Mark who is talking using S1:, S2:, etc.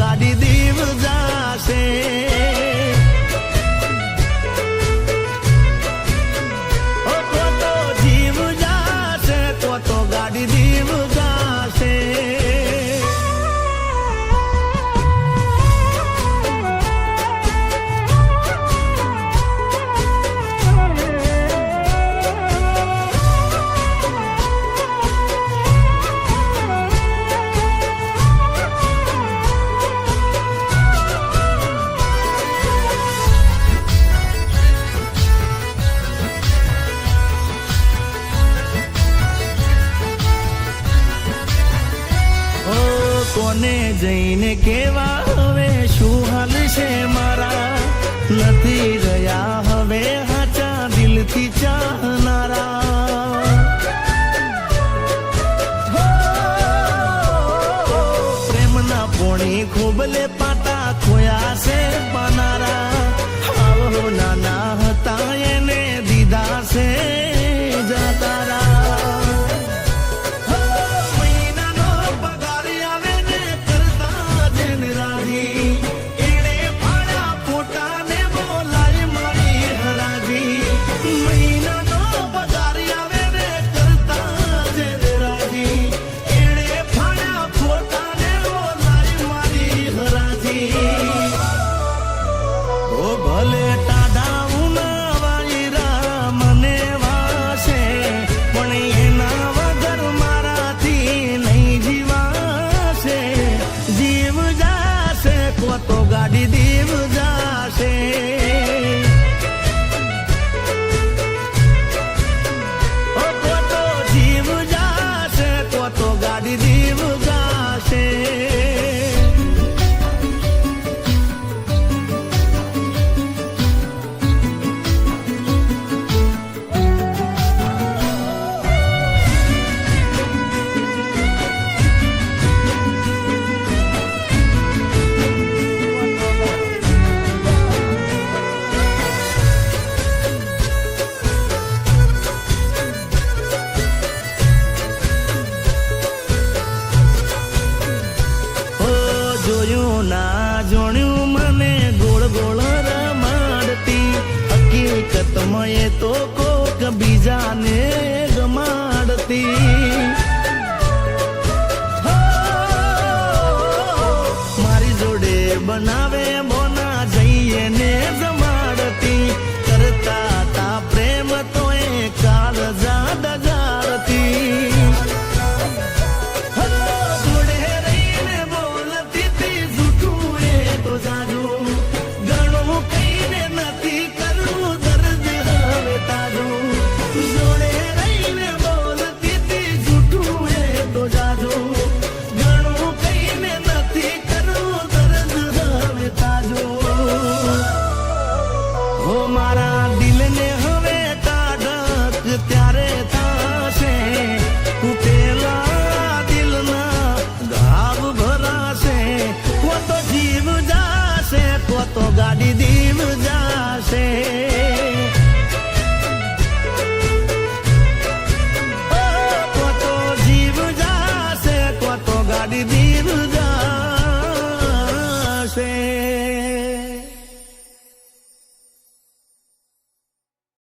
S1: ગાડી દીવ જાશે તો જીવ જાશે તો ગાડી દીવ જાશે કોને જઈને કેવા હવે શું હાલ છે મારા નથી રહ્યા હવે હાચા દિલથી ચાહનારા પ્રેમના પોણી ખોબલે પાટા ખોયા છે પાનારા આવો નાના હતા એને દીધા છે જાતારા તો ગાડી દીવ જાશે તો જીવ જાશે તો ગાડી દીવ જાશે જોયું ના જોણ્યું મને ગોળ ગોળ રમાડતી હકીકતમાં એ તો કોક બીજાને ગમાડતી મારી જોડે બનાવે બોના જઈએ ને જમાડતી કરતા તા પ્રેમ તો એ કાળ જાડતી મારા દિલને હવે તાડક ત્યારે થશે તૂટેલા દિલના ઘાવ ભરાશે તો જીવ જાશે તો ગાડી દી